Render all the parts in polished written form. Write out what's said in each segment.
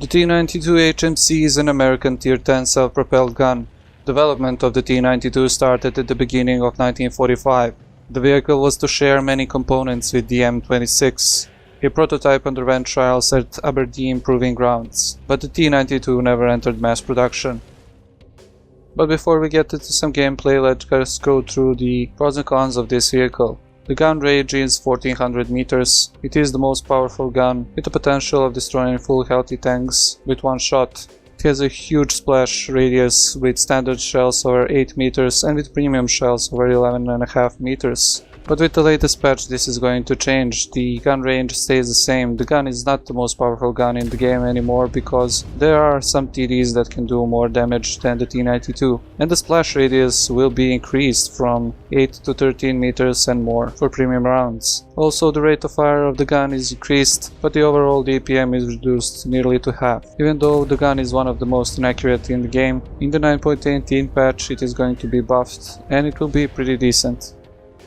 The T92 HMC is an American Tier 10 self-propelled gun. Development of the T92 started at the beginning of 1945. The vehicle was to share many components with the M26. A prototype underwent trials at Aberdeen Proving Grounds, but the T92 never entered mass production. But before we get into some gameplay, let us go through the pros and cons of this vehicle. The gun range is 1400 meters. It is the most powerful gun, with the potential of destroying full healthy tanks with one shot. It has a huge splash radius with standard shells over 8 meters and with premium shells over 11.5 meters. But with the latest patch this is going to change. The gun range stays the same. The gun is not the most powerful gun in the game anymore because there are some TDs that can do more damage than the T92. And the splash radius will be increased from 8 to 13 meters and more for premium rounds. Also the rate of fire of the gun is increased, but the overall DPM is reduced nearly to half. Even though the gun is one of the most inaccurate in the game, in the 9.18 patch it is going to be buffed and it will be pretty decent.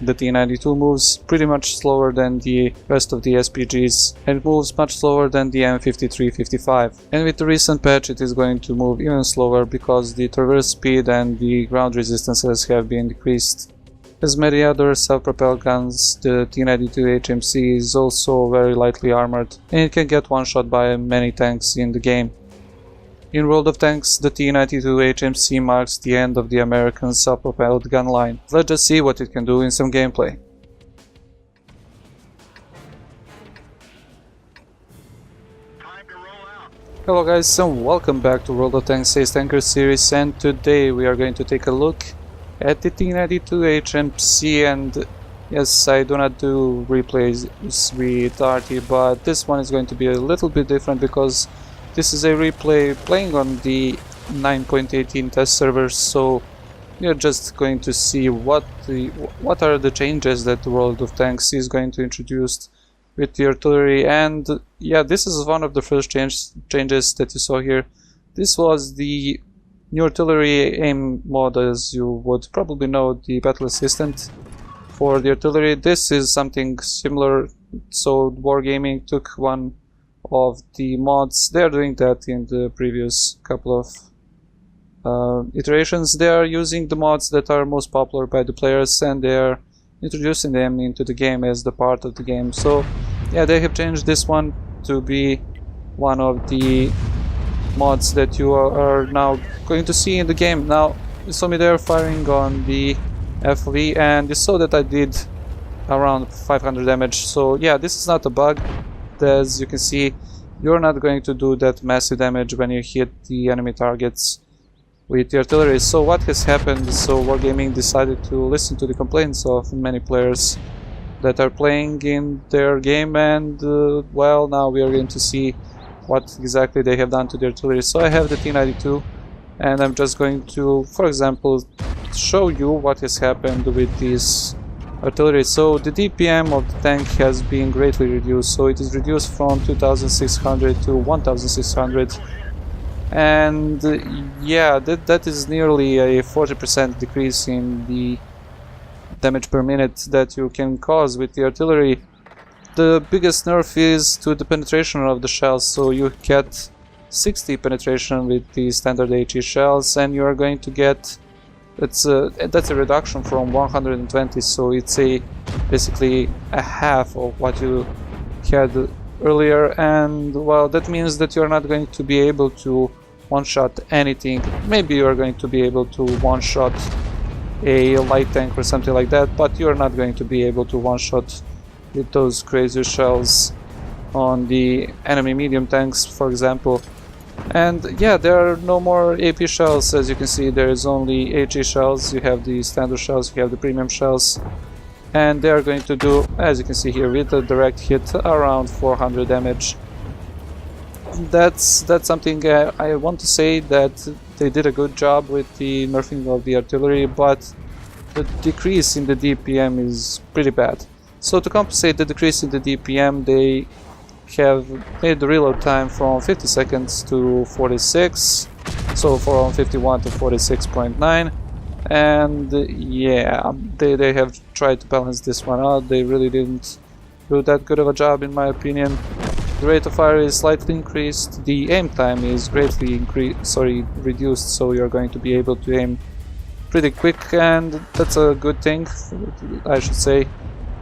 The T92 moves pretty much slower than the rest of the SPGs and it moves much slower than the M53-55. And with the recent patch it is going to move even slower because the traverse speed and the ground resistances have been decreased. As many other self-propelled guns, the T92 HMC is also very lightly armored and it can get one shot by many tanks in the game. In World of Tanks, the T92 HMC marks the end of the American self-propelled gun line. Let's just see what it can do in some gameplay. Hello guys and welcome back to World of Tanks Ace Tanker series, and today we are going to take a look at the T92 HMC. And yes, I do not do replays with RT, but this one is going to be a little bit different because this is a replay playing on the 9.18 test servers, so you're just going to see what are the changes that the World of Tanks is going to introduce with the artillery. And yeah, this is one of the first changes that you saw here. This was the new artillery aim mod, as you would probably know, the battle assistant for the artillery. This is something similar, so Wargaming took one of the mods. They are doing that in the previous couple of iterations. They are using the mods that are most popular by the players and they are introducing them into the game as the part of the game. So yeah, they have changed this one to be one of the mods that you are now going to see in the game. Now you saw me there firing on the FV and you saw that I did around 500 damage. So yeah, this is not a bug. As you can see, you're not going to do that massive damage when you hit the enemy targets with the artillery. So what has happened? So Wargaming decided to listen to the complaints of many players that are playing in their game, and well, now we are going to see what exactly they have done to the artillery. So I have the T92 and I'm just going to, for example, show you what has happened with this artillery. So the DPM of the tank has been greatly reduced, so it is reduced from 2600 to 1600, and yeah, that is nearly a 40% decrease in the damage per minute that you can cause with the artillery. The biggest nerf is to the penetration of the shells, so you get 60 penetration with the standard HE shells and you are going to get that's a reduction from 120, so it's basically a half of what you had earlier. And well, that means that you're not going to be able to one-shot anything. Maybe you're going to be able to one-shot a light tank or something like that, but you're not going to be able to one-shot with those crazy shells on the enemy medium tanks, for example. And yeah, there are no more AP shells. As you can see, there is only HE shells. You have the standard shells, you have the premium shells, and they are going to do, as you can see here, with a direct hit around 400 damage. That's something I want to say that they did a good job with the nerfing of the artillery, but the decrease in the DPM is pretty bad. So to compensate the decrease in the DPM, they have made the reload time from 50 seconds to 46, so from 51 to 46.9, and yeah, they have tried to balance this one out. They really didn't do that good of a job in my opinion. The rate of fire is slightly increased, the aim time is greatly reduced, so you're going to be able to aim pretty quick, and that's a good thing, I should say.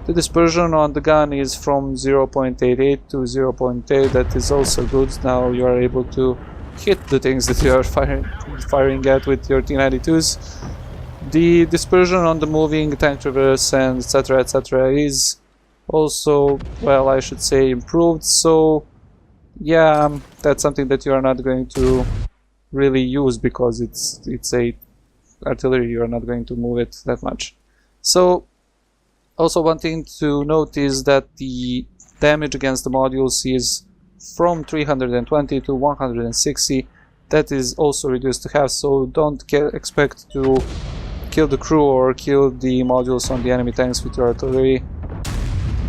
The dispersion on the gun is from 0.88 to 0.8, that is also good. Now you are able to hit the things that you are firing at with your T92s. The dispersion on the moving tank traverse and etc is also, well, I should say improved, so yeah, that's something that you are not going to really use because it's a artillery, you are not going to move it that much. So also one thing to note is that the damage against the modules is from 320 to 160. That is also reduced to half, so don't expect to kill the crew or kill the modules on the enemy tanks with your artillery.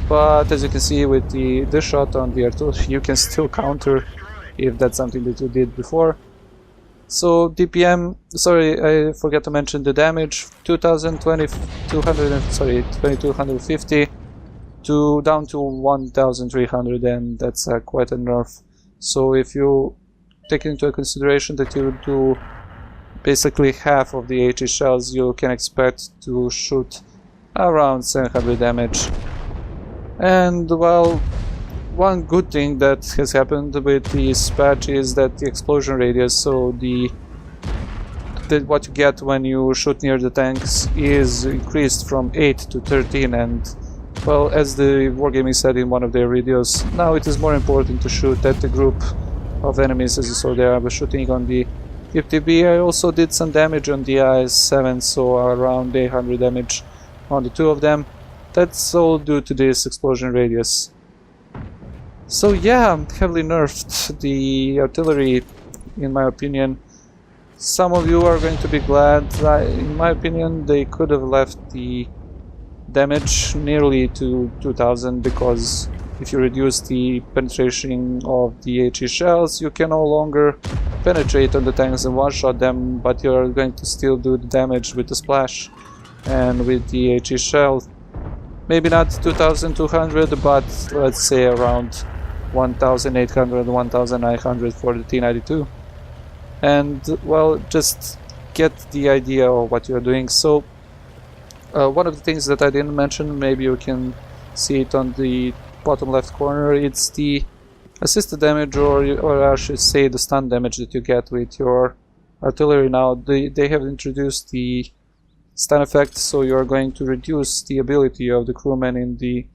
But as you can see with the shot on the artillery, you can still counter if that's something that you did before. So DPM, sorry, I forgot to mention the damage, 2250 to down to 1300, and that's quite a nerf. So if you take into consideration that you do basically half of the HE shells, you can expect to shoot around 700 damage. And well, one good thing that has happened with this patch is that the explosion radius, so what you get when you shoot near the tanks, is increased from 8 to 13, and well, as the Wargaming said in one of their videos, now it is more important to shoot at the group of enemies. As you saw there, I was shooting on the FTB. I also did some damage on the IS-7, so around 800 damage on the two of them. That's all due to this explosion radius. So yeah, heavily nerfed the artillery, in my opinion. Some of you are going to be glad. In my opinion, they could have left the damage nearly to 2000, because if you reduce the penetration of the HE shells, you can no longer penetrate on the tanks and one-shot them, but you're going to still do the damage with the splash and with the HE shell. Maybe not 2200, but let's say around 1800, 1900 for the T92. And well, just get the idea of what you're doing. So one of the things that I didn't mention, maybe you can see it on the bottom left corner, it's the assisted damage, or I should say the stun damage that you get with your artillery. Now they have introduced the stun effect, so you're going to reduce the ability of the crewmen in the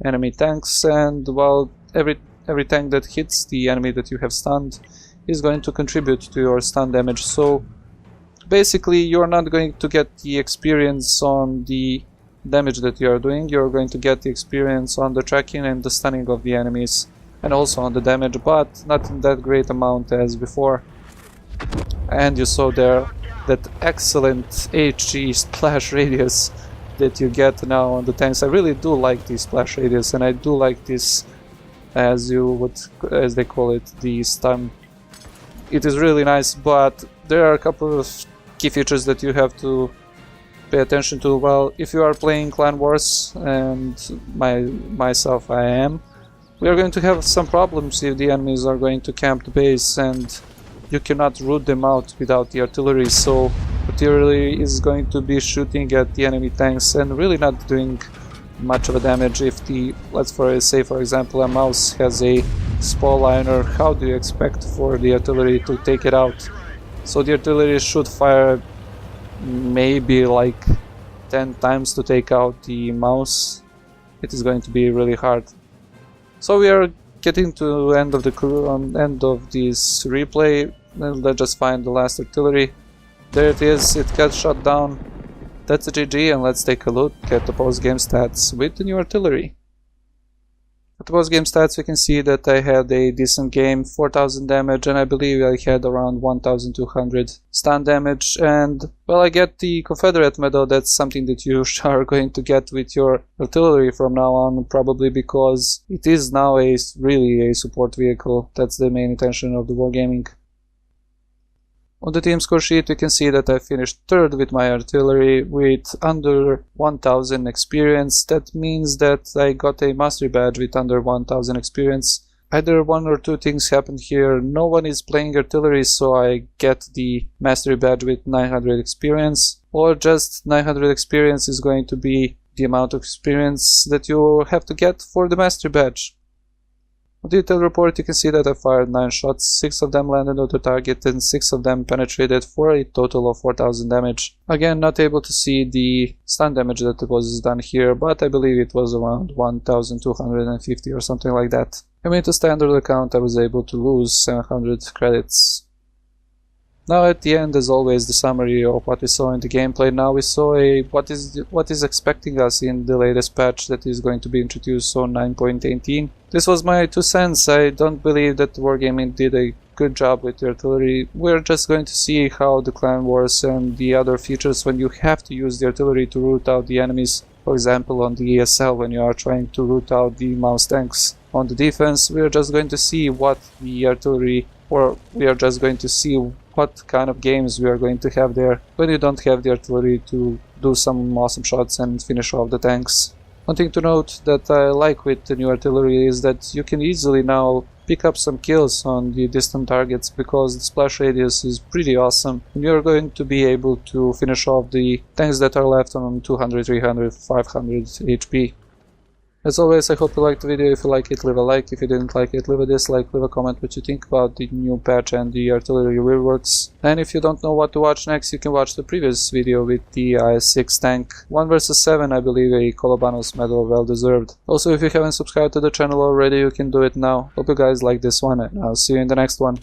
enemy tanks, and well, every tank that hits the enemy that you have stunned is going to contribute to your stun damage. So basically you're not going to get the experience on the damage that you are doing, you're going to get the experience on the tracking and the stunning of the enemies, and also on the damage, but not in that great amount as before. And you saw there that excellent HE splash radius that you get now on the tanks. I really do like the splash radius, and I do like this, as they call it, the stun. It is really nice, but there are a couple of key features that you have to pay attention to. Well, if you are playing Clan Wars, and myself I am, we are going to have some problems if the enemies are going to camp the base, and you cannot root them out without the artillery. So artillery is going to be shooting at the enemy tanks and really not doing much of a damage. If let's say for example a mouse has a spall liner, how do you expect for the artillery to take it out? So the artillery should fire maybe like 10 times to take out the mouse. It is going to be really hard. So we are getting to the end of end of this replay. Let's just find the last artillery. There it is, it got shot down. That's a GG, and let's take a look at the post-game stats with the new artillery. At the post-game stats we can see that I had a decent game, 4000 damage, and I believe I had around 1200 stun damage, and well, I get the Confederate medal. That's something that you are going to get with your artillery from now on, probably because it is now really a support vehicle. That's the main intention of the Wargaming. On the team score sheet we can see that I finished third with my artillery with under 1000 experience. That means that I got a mastery badge with under 1000 experience. Either one or two things happened here. No one is playing artillery, so I get the mastery badge with 900 experience, or just 900 experience is going to be the amount of experience that you have to get for the mastery badge. On the detail report you can see that I fired 9 shots, 6 of them landed on the target and 6 of them penetrated for a total of 4000 damage. Again, not able to see the stun damage that was done here, but I believe it was around 1250 or something like that. I mean, to standard account I was able to lose 700 credits. Now at the end, as always, the summary of what we saw in the gameplay. Now we saw what is expecting us in the latest patch that is going to be introduced on 9.18. This was my 2 cents. I don't believe that Wargaming did a good job with the artillery. We're just going to see how the clan wars and the other features when you have to use the artillery to root out the enemies. For example, on the ESL when you are trying to root out the mouse tanks. On the defense, we are just going to see what the artillery, or we are just going to see what kind of games we are going to have there when you don't have the artillery to do some awesome shots and finish off the tanks. One thing to note that I like with the new artillery is that you can easily now pick up some kills on the distant targets because the splash radius is pretty awesome and you're going to be able to finish off the tanks that are left on 200, 300, 500 HP. As always, I hope you liked the video. If you like it, leave a like. If you didn't like it, leave a dislike. Leave a comment what you think about the new patch and the artillery reworks. And if you don't know what to watch next, you can watch the previous video with the IS-6 tank. 1 vs 7, I believe a Kolobanos medal well deserved. Also, if you haven't subscribed to the channel already, you can do it now. Hope you guys like this one and I'll see you in the next one.